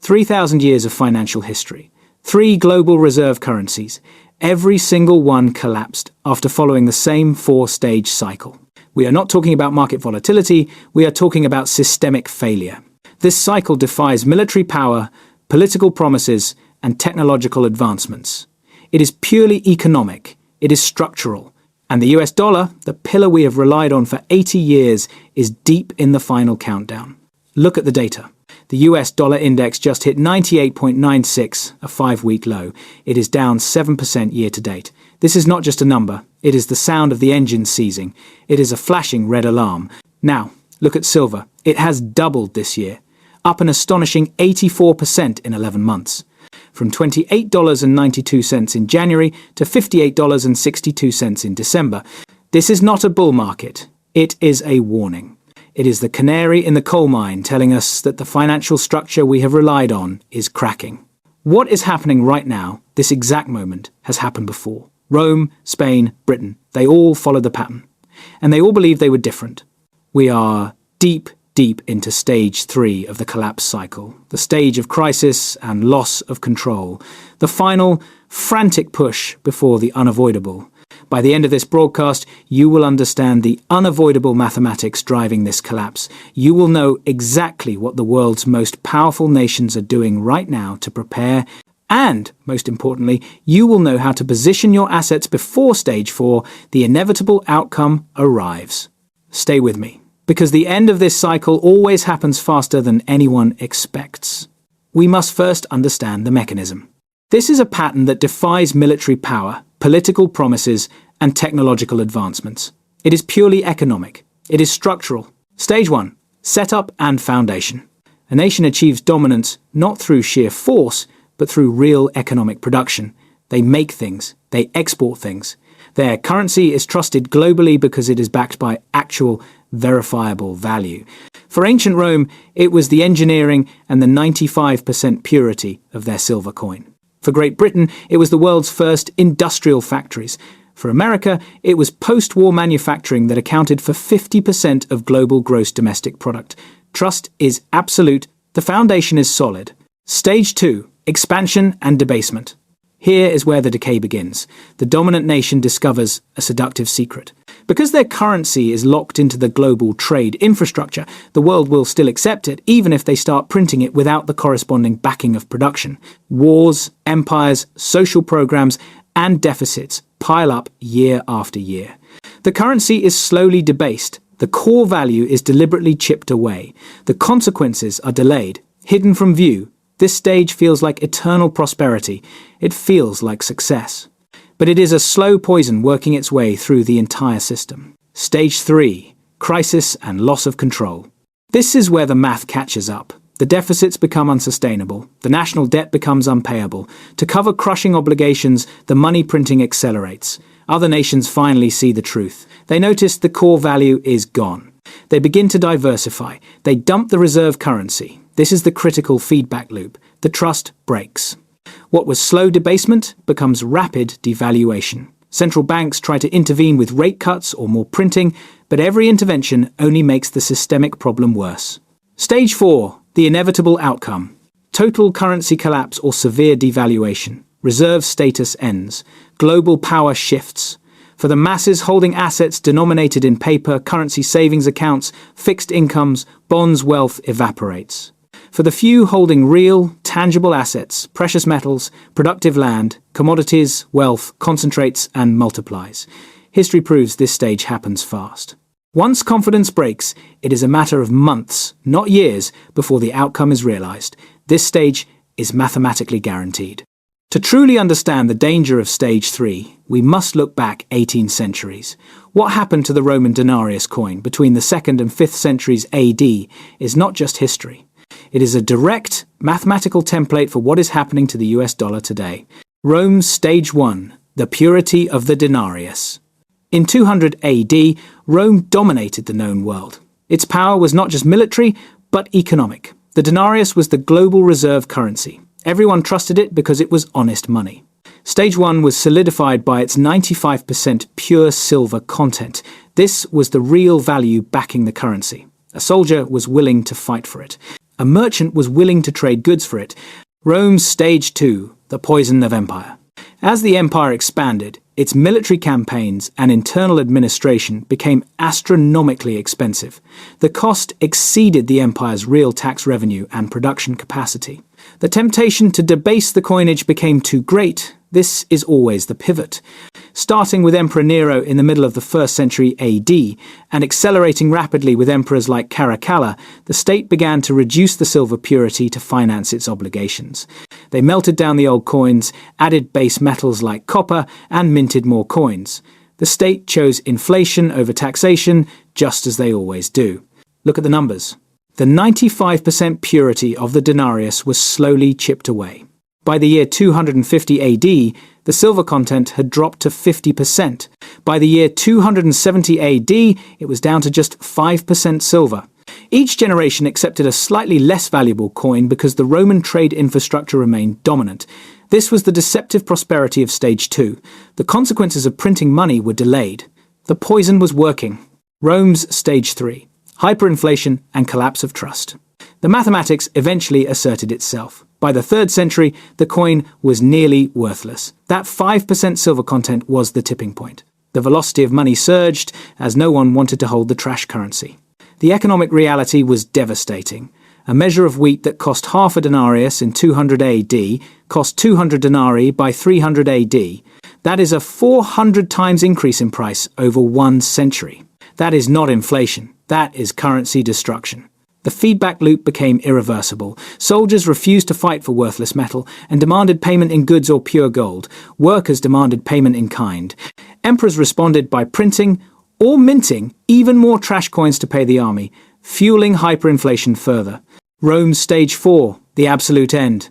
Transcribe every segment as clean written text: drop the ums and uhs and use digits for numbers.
3,000 years of financial history, 3 global reserve currencies, every single one collapsed after following the same 4-stage cycle. We are not talking about market volatility, we are talking about systemic failure. This cycle defies military power, political promises, and technological advancements. It is purely economic, it is structural, and the US dollar, the pillar we have relied on for 80 years, is deep in the final countdown. Look at the data. The US dollar index just hit 98.96, a 5-week low. It is down 7% year to date. This is not just a number, it is the sound of the engine seizing. It is a flashing red alarm. Now, look at silver. It has doubled this year, up an astonishing 84% in 11 months. From $28.92 in January to $58.62 in December. This is not a bull market. It is a warning. It is the canary in the coal mine telling us that the financial structure we have relied on is cracking. What is happening right now, this exact moment, has happened before. Rome, Spain, Britain, they all followed the pattern. And they all believed they were different. We are deep into stage 3 of the collapse cycle, the stage of crisis and loss of control, the final, frantic push before the unavoidable. By the end of this broadcast, you will understand the unavoidable mathematics driving this collapse. You will know exactly what the world's most powerful nations are doing right now to prepare, and, most importantly, you will know how to position your assets before stage 4, the inevitable outcome arrives. Stay with me, because the end of this cycle always happens faster than anyone expects. We must first understand the mechanism. This is a pattern that defies military power, political promises, and technological advancements. It is purely economic. It is structural. Stage 1. Setup and foundation. A nation achieves dominance not through sheer force, but through real economic production. They make things. They export things. Their currency is trusted globally because it is backed by actual, verifiable value. For ancient Rome, it was the engineering and the 95% purity of their silver coin. For Great Britain, it was the world's first industrial factories. For America, it was post-war manufacturing that accounted for 50% of global gross domestic product. Trust is absolute. The foundation is solid. Stage 2. Expansion and debasement. Here is where the decay begins. The dominant nation discovers a seductive secret. Because their currency is locked into the global trade infrastructure, the world will still accept it even if they start printing it without the corresponding backing of production. Wars, empires, social programs, and deficits pile up year after year. The currency is slowly debased. The core value is deliberately chipped away. The consequences are delayed, hidden from view. This stage feels like eternal prosperity. It feels like success. But it is a slow poison working its way through the entire system. Stage 3. Crisis and loss of control. This is where the math catches up. The deficits become unsustainable. The national debt becomes unpayable. To cover crushing obligations, the money printing accelerates. Other nations finally see the truth. They notice the core value is gone. They begin to diversify. They dump the reserve currency. This is the critical feedback loop. The trust breaks. What was slow debasement becomes rapid devaluation. Central banks try to intervene with rate cuts or more printing, but every intervention only makes the systemic problem worse. Stage 4. The inevitable outcome. Total currency collapse or severe devaluation. Reserve status ends. Global power shifts. For the masses holding assets denominated in paper, currency savings accounts, fixed incomes, bonds, wealth evaporates. For the few holding real, tangible assets, precious metals, productive land, commodities, wealth concentrates and multiplies. History proves this stage happens fast. Once confidence breaks, it is a matter of months, not years, before the outcome is realized. This stage is mathematically guaranteed. To truly understand the danger of stage 3, we must look back 18 centuries. What happened to the Roman denarius coin between the 2nd and 5th centuries AD is not just history. It is a direct mathematical template for what is happening to the US dollar today. Rome's stage 1, the purity of the denarius. In 200 AD, Rome dominated the known world. Its power was not just military, but economic. The denarius was the global reserve currency. Everyone trusted it because it was honest money. Stage 1 was solidified by its 95% pure silver content. This was the real value backing the currency. A soldier was willing to fight for it. A merchant was willing to trade goods for it. Rome's Stage 2, the poison of empire. As the empire expanded, its military campaigns and internal administration became astronomically expensive. The cost exceeded the empire's real tax revenue and production capacity. The temptation to debase the coinage became too great. This is always the pivot. Starting with Emperor Nero in the middle of the 1st century AD, and accelerating rapidly with emperors like Caracalla, the state began to reduce the silver purity to finance its obligations. They melted down the old coins, added base metals like copper, and minted more coins. The state chose inflation over taxation, just as they always do. Look at the numbers. The 95% purity of the denarius was slowly chipped away. By the year 250 AD, the silver content had dropped to 50%. By the year 270 AD, it was down to just 5% silver. Each generation accepted a slightly less valuable coin because the Roman trade infrastructure remained dominant. This was the deceptive prosperity of Stage 2. The consequences of printing money were delayed. The poison was working. Rome's Stage 3. Hyperinflation and collapse of trust. The mathematics eventually asserted itself. By the 3rd century, the coin was nearly worthless. That 5% silver content was the tipping point. The velocity of money surged as no one wanted to hold the trash currency. The economic reality was devastating. A measure of wheat that cost half a denarius in 200 AD cost 200 denarii by 300 AD. That is a 400 times increase in price over 1 century. That is not inflation. That is currency destruction. The feedback loop became irreversible. Soldiers refused to fight for worthless metal and demanded payment in goods or pure gold. Workers demanded payment in kind. Emperors responded by printing or minting even more trash coins to pay the army, fueling hyperinflation further. Rome's Stage 4, the absolute end.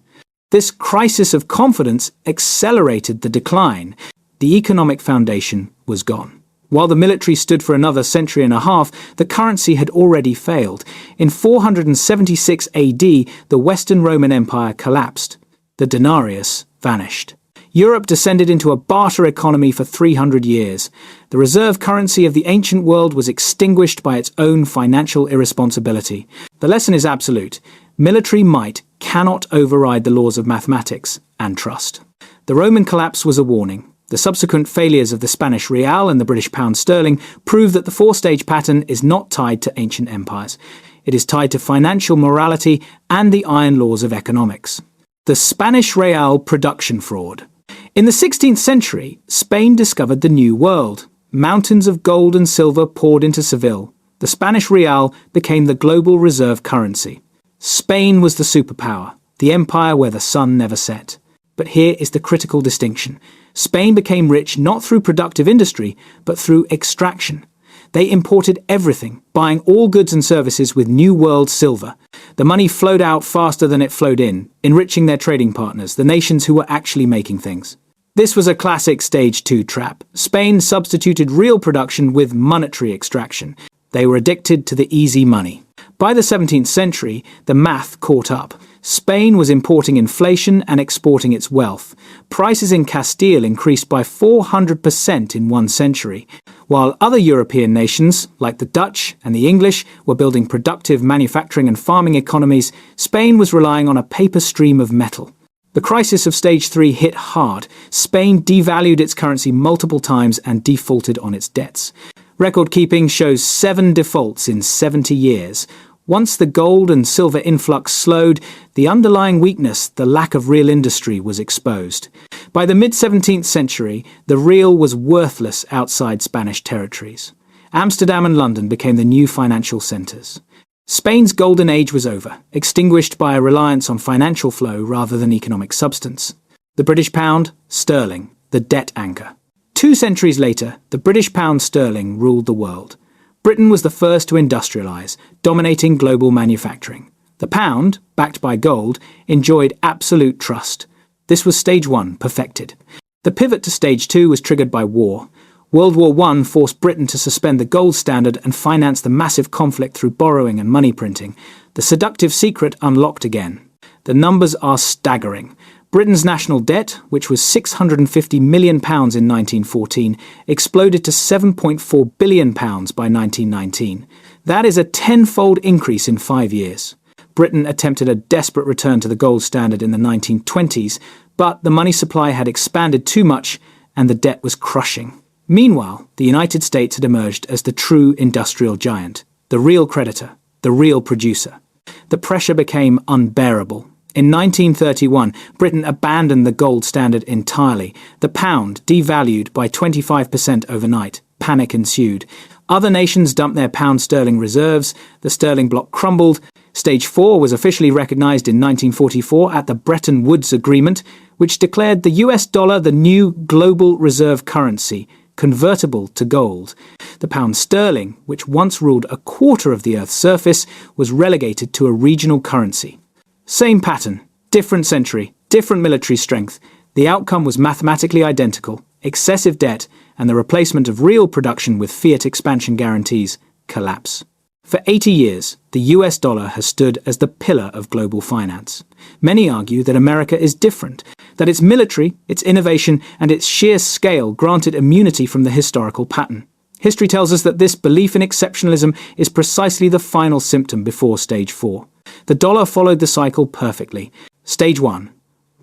This crisis of confidence accelerated the decline. The economic foundation was gone. While the military stood for another century and a half, the currency had already failed. In 476 AD, the Western Roman Empire collapsed. The denarius vanished. Europe descended into a barter economy for 300 years. The reserve currency of the ancient world was extinguished by its own financial irresponsibility. The lesson is absolute. Military might cannot override the laws of mathematics and trust. The Roman collapse was a warning. The subsequent failures of the Spanish real and the British pound sterling prove that the 4-stage pattern is not tied to ancient empires. It is tied to financial morality and the iron laws of economics. The Spanish real production fraud. In the 16th century, Spain discovered the New World. Mountains of gold and silver poured into Seville. The Spanish real became the global reserve currency. Spain was the superpower, the empire where the sun never set. But here is the critical distinction. Spain became rich not through productive industry, but through extraction. They imported everything, buying all goods and services with New World silver. The money flowed out faster than it flowed in, enriching their trading partners, the nations who were actually making things. This was a classic Stage 2 trap. Spain substituted real production with monetary extraction. They were addicted to the easy money. By the 17th century, the math caught up. Spain was importing inflation and exporting its wealth. Prices in Castile increased by 400% in 1 century. While other European nations, like the Dutch and the English, were building productive manufacturing and farming economies, Spain was relying on a paper stream of metal. The crisis of Stage 3 hit hard. Spain devalued its currency multiple times and defaulted on its debts. Record keeping shows 7 defaults in 70 years. Once the gold and silver influx slowed, the underlying weakness, the lack of real industry, was exposed. By the mid-17th century, the real was worthless outside Spanish territories. Amsterdam and London became the new financial centres. Spain's golden age was over, extinguished by a reliance on financial flow rather than economic substance. The British pound, sterling, the debt anchor. 2 centuries later, the British pound sterling ruled the world. Britain was the first to industrialise, dominating global manufacturing. The pound, backed by gold, enjoyed absolute trust. This was Stage 1, perfected. The pivot to Stage 2 was triggered by war. World War I forced Britain to suspend the gold standard and finance the massive conflict through borrowing and money printing. The seductive secret unlocked again. The numbers are staggering. Britain's national debt, which was £650 million in 1914, exploded to £7.4 billion by 1919. That is a 10-fold increase in 5 years. Britain attempted a desperate return to the gold standard in the 1920s, but the money supply had expanded too much and the debt was crushing. Meanwhile, the United States had emerged as the true industrial giant, the real creditor, the real producer. The pressure became unbearable. In 1931, Britain abandoned the gold standard entirely. The pound devalued by 25% overnight. Panic ensued. Other nations dumped their pound sterling reserves. The sterling bloc crumbled. Stage 4 was officially recognized in 1944 at the Bretton Woods Agreement, which declared the US dollar the new global reserve currency, convertible to gold. The pound sterling, which once ruled a quarter of the Earth's surface, was relegated to a regional currency. Same pattern, different century, different military strength. The outcome was mathematically identical: excessive debt and the replacement of real production with fiat expansion guarantees, collapse. For 80 years, the US dollar has stood as the pillar of global finance. Many argue that America is different, that its military, its innovation, and its sheer scale granted immunity from the historical pattern. History tells us that this belief in exceptionalism is precisely the final symptom before Stage 4. The dollar followed the cycle perfectly. Stage 1,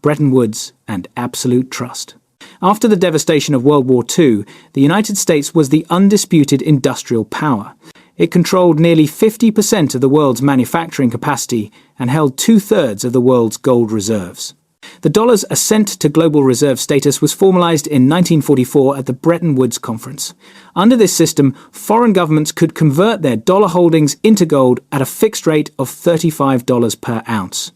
Bretton Woods and absolute trust. After the devastation of World War II, the United States was the undisputed industrial power. It controlled nearly 50% of the world's manufacturing capacity and held 2/3 of the world's gold reserves. The dollar's ascent to global reserve status was formalized in 1944 at the Bretton Woods Conference. Under this system, foreign governments could convert their dollar holdings into gold at a fixed rate of $35 per ounce.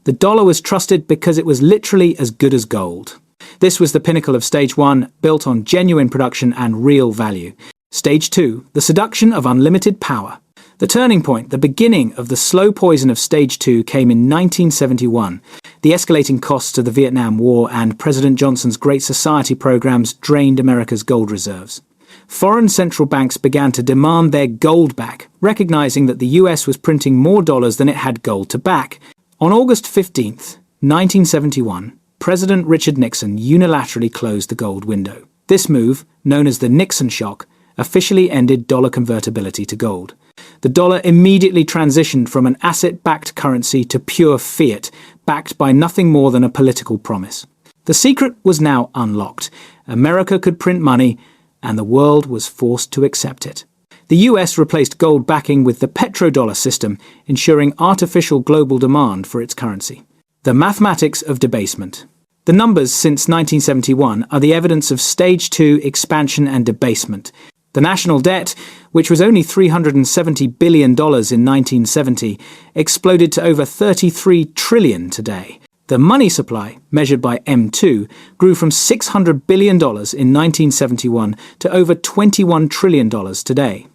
The dollar was trusted because it was literally as good as gold. This was the pinnacle of Stage 1, built on genuine production and real value. Stage 2, the seduction of unlimited power. The turning point, the beginning of the slow poison of Stage 2, came in 1971. The escalating costs of the Vietnam War and President Johnson's Great Society programs drained America's gold reserves. Foreign central banks began to demand their gold back, recognizing that the US was printing more dollars than it had gold to back. On August 15, 1971, President Richard Nixon unilaterally closed the gold window. This move, known as the Nixon shock, officially ended dollar convertibility to gold. The dollar immediately transitioned from an asset-backed currency to pure fiat, backed by nothing more than a political promise. The secret was now unlocked. America could print money, and the world was forced to accept it. The US replaced gold backing with the petrodollar system, ensuring artificial global demand for its currency. The mathematics of debasement. The numbers since 1971 are the evidence of Stage 2 expansion and debasement. The national debt, which was only $370 billion in 1970, exploded to over $33 trillion today. The money supply, measured by M2, grew from $600 billion in 1971 to over $21 trillion today.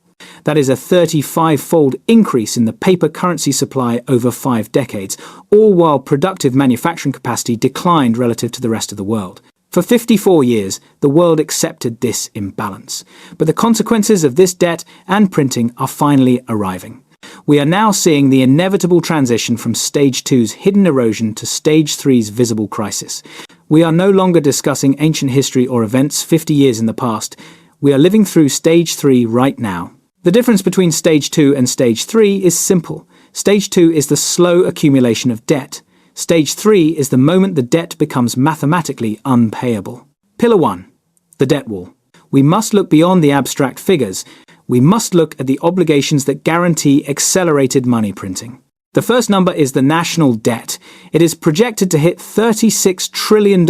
That is a 35-fold increase in the paper currency supply over 5 decades, all while productive manufacturing capacity declined relative to the rest of the world. For 54 years, the world accepted this imbalance. But the consequences of this debt and printing are finally arriving. We are now seeing the inevitable transition from Stage 2's hidden erosion to Stage 3's visible crisis. We are no longer discussing ancient history or events 50 years in the past. We are living through Stage 3 right now. The difference between Stage 2 and Stage 3 is simple. Stage 2 is the slow accumulation of debt. Stage 3 is the moment the debt becomes mathematically unpayable. Pillar 1. The debt wall. We must look beyond the abstract figures. We must look at the obligations that guarantee accelerated money printing. The first number is the national debt. It is projected to hit $36 trillion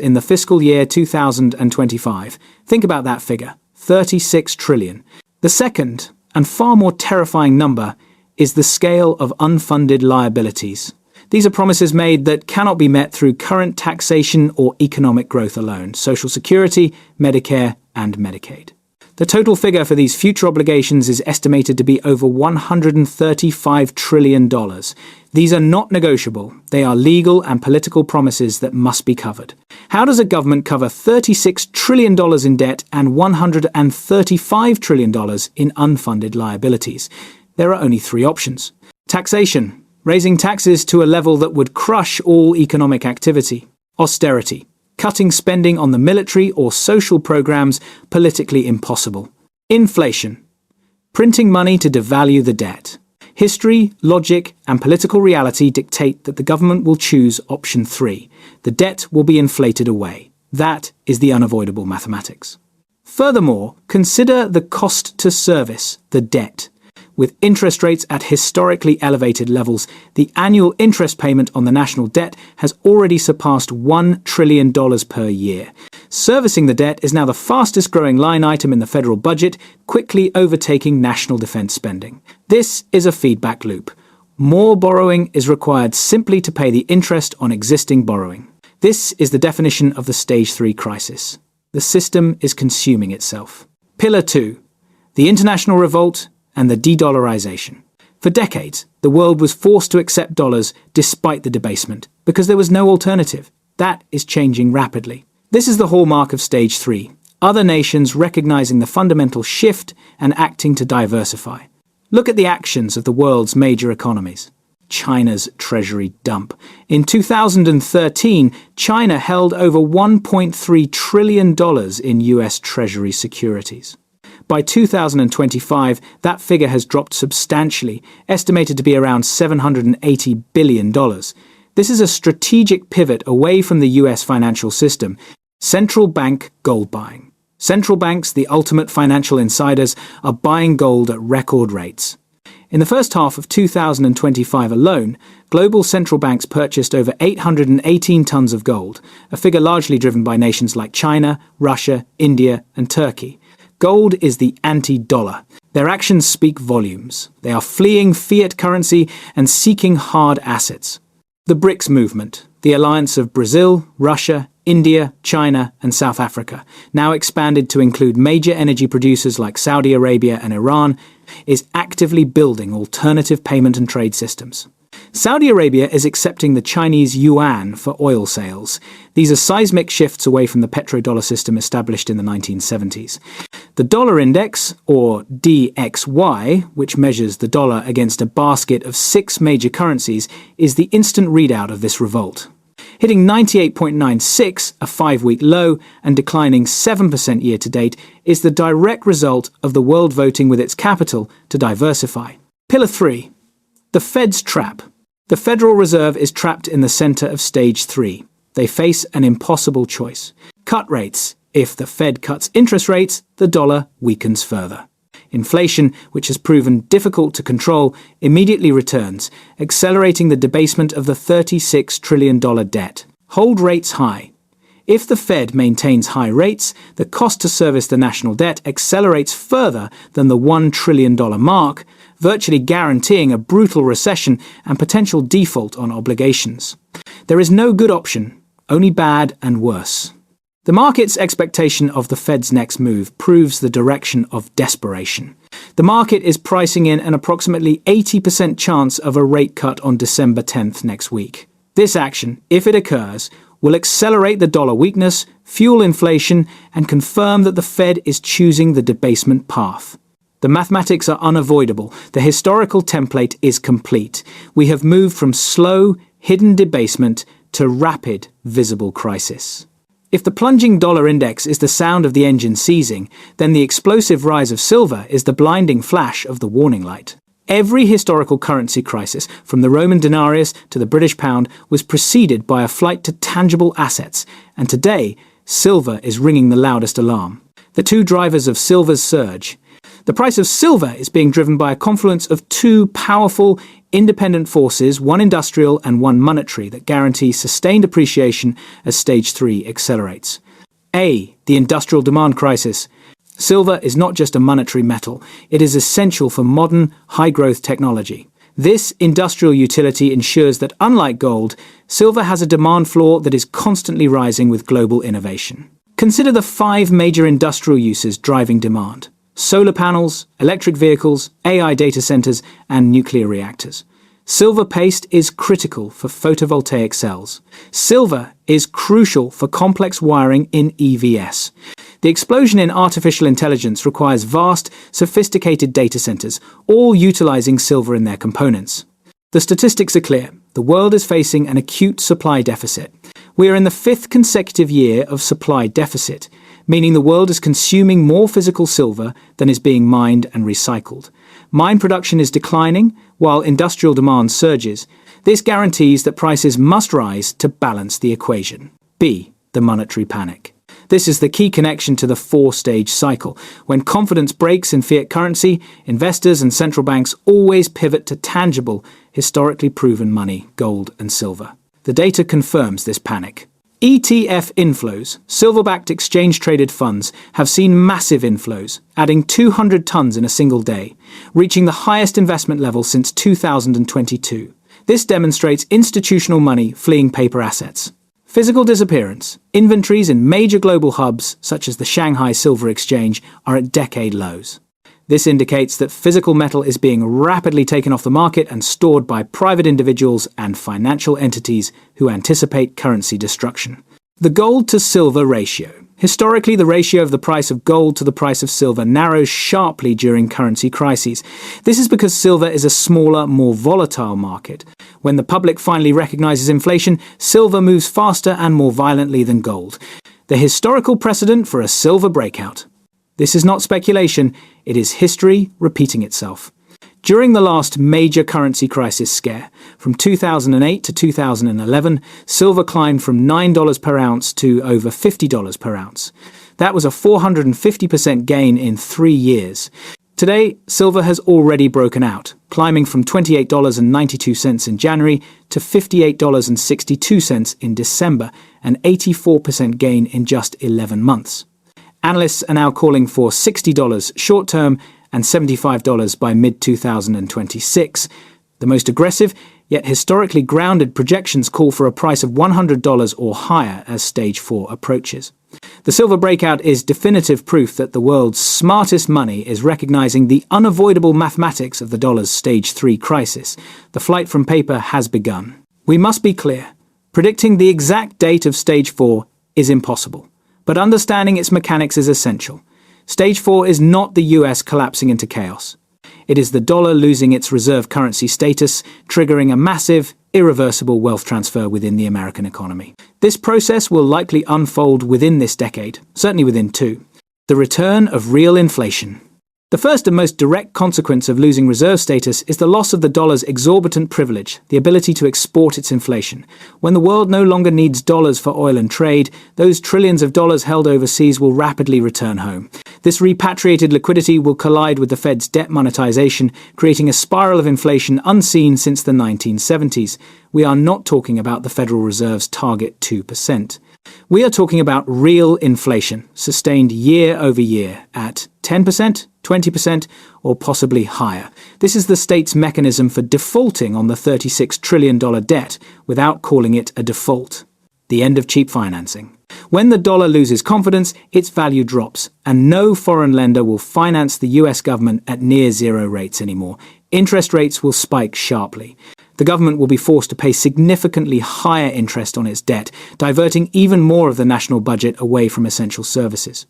in the fiscal year 2025. Think about that figure, $36 trillion. The second, and far more terrifying number, is the scale of unfunded liabilities. These are promises made that cannot be met through current taxation or economic growth alone: Social Security, Medicare, and Medicaid. The total figure for these future obligations is estimated to be over $135 trillion. These are not negotiable. They are legal and political promises that must be covered. How does a government cover $36 trillion in debt and $135 trillion in unfunded liabilities? There are only 3 options. Taxation, raising taxes to a level that would crush all economic activity. Austerity, cutting spending on the military or social programs, politically impossible. Inflation, printing money to devalue the debt. History, logic, and political reality dictate that the government will choose option 3. The debt will be inflated away. That is the unavoidable mathematics. Furthermore, consider the cost to service the debt. With interest rates at historically elevated levels, the annual interest payment on the national debt has already surpassed $1 trillion per year. Servicing the debt is now the fastest growing line item in the federal budget, quickly overtaking national defense spending. This is a feedback loop. More borrowing is required simply to pay the interest on existing borrowing. This is the definition of the Stage 3 crisis. The system is consuming itself. Pillar 2. The international revolt and the de-dollarization. For decades, the world was forced to accept dollars despite the debasement, because there was no alternative. That is changing rapidly. This is the hallmark of Stage 3. Other nations recognizing the fundamental shift and acting to diversify. Look at the actions of the world's major economies. China's treasury dump. In 2013, China held over $1.3 trillion in US Treasury securities. By 2025, that figure has dropped substantially, estimated to be around $780 billion. This is a strategic pivot away from the US financial system. Central bank gold buying. Central banks, the ultimate financial insiders, are buying gold at record rates. In the first half of 2025 alone, global central banks purchased over 818 tons of gold, a figure largely driven by nations like China, Russia, India, and Turkey. Gold is the anti-dollar. Their actions speak volumes. They are fleeing fiat currency and seeking hard assets. The BRICS movement, the alliance of Brazil, Russia, India, China, and South Africa, now expanded to include major energy producers like Saudi Arabia and Iran, is actively building alternative payment and trade systems. Saudi Arabia is accepting the Chinese yuan for oil sales. These are seismic shifts away from the petrodollar system established in the 1970s. The dollar index, or DXY, which measures the dollar against a basket of 6 major currencies, is the instant readout of this revolt. Hitting 98.96, a 5-week low, and declining 7% year-to-date, is the direct result of the world voting with its capital to diversify. Pillar 3. The Fed's trap. The Federal Reserve is trapped in the center of Stage 3. They face an impossible choice. Cut rates. If the Fed cuts interest rates, the dollar weakens further. Inflation, which has proven difficult to control, immediately returns, accelerating the debasement of the $36 trillion debt. Hold rates high. If the Fed maintains high rates, the cost to service the national debt accelerates further than the $1 trillion mark, virtually guaranteeing a brutal recession and potential default on obligations. There is no good option, only bad and worse. The market's expectation of the Fed's next move proves the direction of desperation. The market is pricing in an approximately 80% chance of a rate cut on December 10th next week. This action, if it occurs, will accelerate the dollar weakness, fuel inflation, and confirm that the Fed is choosing the debasement path. The mathematics are unavoidable. The historical template is complete. We have moved from slow, hidden debasement to rapid, visible crisis. If the plunging dollar index is the sound of the engine seizing, then the explosive rise of silver is the blinding flash of the warning light. Every historical currency crisis, from the Roman denarius to the British pound, was preceded by a flight to tangible assets, and today, silver is ringing the loudest alarm. The two drivers of silver's surge. The price of silver is being driven by a confluence of two powerful, independent forces, one industrial and one monetary, that guarantee sustained appreciation as Stage 3 accelerates. A. The industrial demand crisis. Silver is not just a monetary metal. It is essential for modern, high-growth technology. This industrial utility ensures that, unlike gold, silver has a demand floor that is constantly rising with global innovation. Consider the 5 major industrial uses driving demand: solar panels, electric vehicles, AI data centers, and nuclear reactors. Silver paste is critical for photovoltaic cells. Silver is crucial for complex wiring in EVs. The explosion in artificial intelligence requires vast, sophisticated data centers, all utilizing silver in their components. The statistics are clear. The world is facing an acute supply deficit. We are in the 5th consecutive year of supply deficit, meaning the world is consuming more physical silver than is being mined and recycled. Mine production is declining, while industrial demand surges. This guarantees that prices must rise to balance the equation. B. The monetary panic. This is the key connection to the four-stage cycle. When confidence breaks in fiat currency, investors and central banks always pivot to tangible, historically proven money, gold and silver. The data confirms this panic. ETF inflows, silver-backed exchange-traded funds, have seen massive inflows, adding 200 tons in a single day, reaching the highest investment level since 2022. This demonstrates institutional money fleeing paper assets. Physical disappearance. Inventories in major global hubs, such as the Shanghai Silver Exchange, are at decade lows. This indicates that physical metal is being rapidly taken off the market and stored by private individuals and financial entities who anticipate currency destruction. The gold to silver ratio. Historically, the ratio of the price of gold to the price of silver narrows sharply during currency crises. This is because silver is a smaller, more volatile market. When the public finally recognizes inflation, silver moves faster and more violently than gold. The historical precedent for a silver breakout. This is not speculation, it is history repeating itself. During the last major currency crisis scare, from 2008 to 2011, silver climbed from $9 per ounce to over $50 per ounce. That was a 450% gain in 3 years. Today, silver has already broken out, climbing from $28.92 in January to $58.62 in December, an 84% gain in just 11 months. Analysts are now calling for $60 short-term and $75 by mid-2026. The most aggressive, yet historically grounded projections call for a price of $100 or higher as Stage 4 approaches. The silver breakout is definitive proof that the world's smartest money is recognizing the unavoidable mathematics of the dollar's Stage 3 crisis. The flight from paper has begun. We must be clear. Predicting the exact date of Stage 4 is impossible, but understanding its mechanics is essential. Stage 4 is not the US collapsing into chaos. It is the dollar losing its reserve currency status, triggering a massive, irreversible wealth transfer within the American economy. This process will likely unfold within this decade, certainly within 2. The return of real inflation. The first and most direct consequence of losing reserve status is the loss of the dollar's exorbitant privilege, the ability to export its inflation. When the world no longer needs dollars for oil and trade, those trillions of dollars held overseas will rapidly return home. This repatriated liquidity will collide with the Fed's debt monetization, creating a spiral of inflation unseen since the 1970s. We are not talking about the Federal Reserve's target 2%. We are talking about real inflation, sustained year over year at 10%, 20%, or possibly higher. This is the state's mechanism for defaulting on the $36 trillion debt without calling it a default. The end of cheap financing. When the dollar loses confidence, its value drops, and no foreign lender will finance the US government at near zero rates anymore. Interest rates will spike sharply. The government will be forced to pay significantly higher interest on its debt, diverting even more of the national budget away from essential services.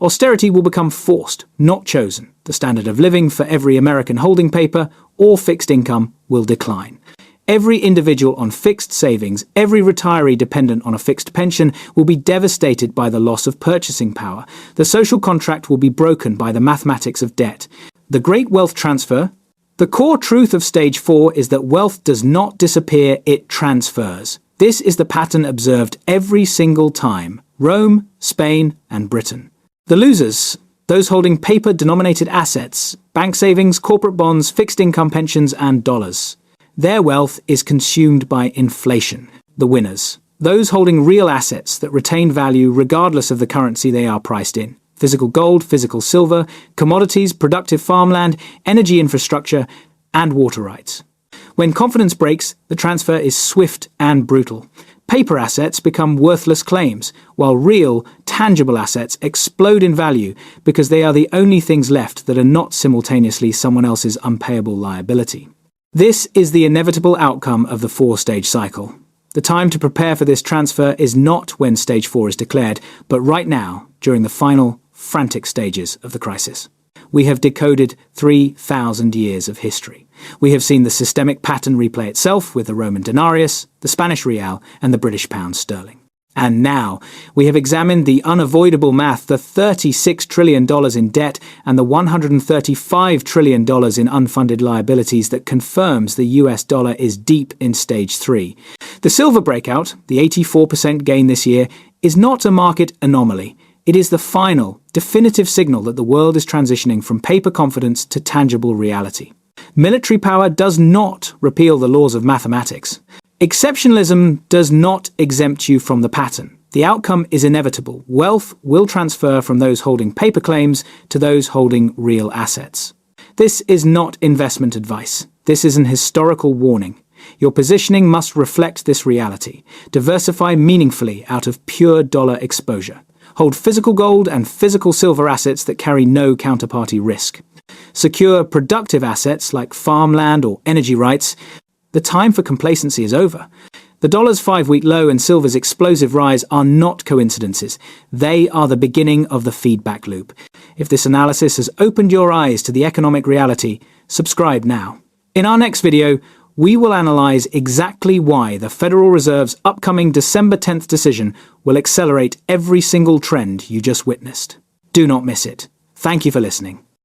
Austerity will become forced, not chosen. The standard of living for every American holding paper or fixed income will decline. Every individual on fixed savings, every retiree dependent on a fixed pension will be devastated by the loss of purchasing power. The social contract will be broken by the mathematics of debt. The great wealth transfer. The core truth of Stage 4 is that wealth does not disappear, it transfers. This is the pattern observed every single time. Rome, Spain, and Britain. The losers, those holding paper-denominated assets, bank savings, corporate bonds, fixed income pensions, and dollars. Their wealth is consumed by inflation. The winners, those holding real assets that retain value regardless of the currency they are priced in. Physical gold, physical silver, commodities, productive farmland, energy infrastructure, and water rights. When confidence breaks, the transfer is swift and brutal. Paper assets become worthless claims, while real, tangible assets explode in value because they are the only things left that are not simultaneously someone else's unpayable liability. This is the inevitable outcome of the four-stage cycle. The time to prepare for this transfer is not when Stage 4 is declared, but right now, during the final, frantic stages of the crisis. We have decoded 3,000 years of history. We have seen the systemic pattern replay itself with the Roman denarius, the Spanish real, and the British pound sterling. And now, we have examined the unavoidable math, the $36 trillion in debt and the $135 trillion in unfunded liabilities that confirms the US dollar is deep in stage 3. The silver breakout, the 84% gain this year, is not a market anomaly. It is the final, definitive signal that the world is transitioning from paper confidence to tangible reality. Military power does not repeal the laws of mathematics. Exceptionalism does not exempt you from the pattern. The outcome is inevitable. Wealth will transfer from those holding paper claims to those holding real assets. This is not investment advice. This is an historical warning. Your positioning must reflect this reality. Diversify meaningfully out of pure dollar exposure. Hold physical gold and physical silver assets that carry no counterparty risk. Secure productive assets like farmland or energy rights. The time for complacency is over. The dollar's 5-week low and silver's explosive rise are not coincidences. They are the beginning of the feedback loop. If this analysis has opened your eyes to the economic reality, subscribe now. In our next video, we will analyze exactly why the Federal Reserve's upcoming December 10th decision will accelerate every single trend you just witnessed. Do not miss it. Thank you for listening.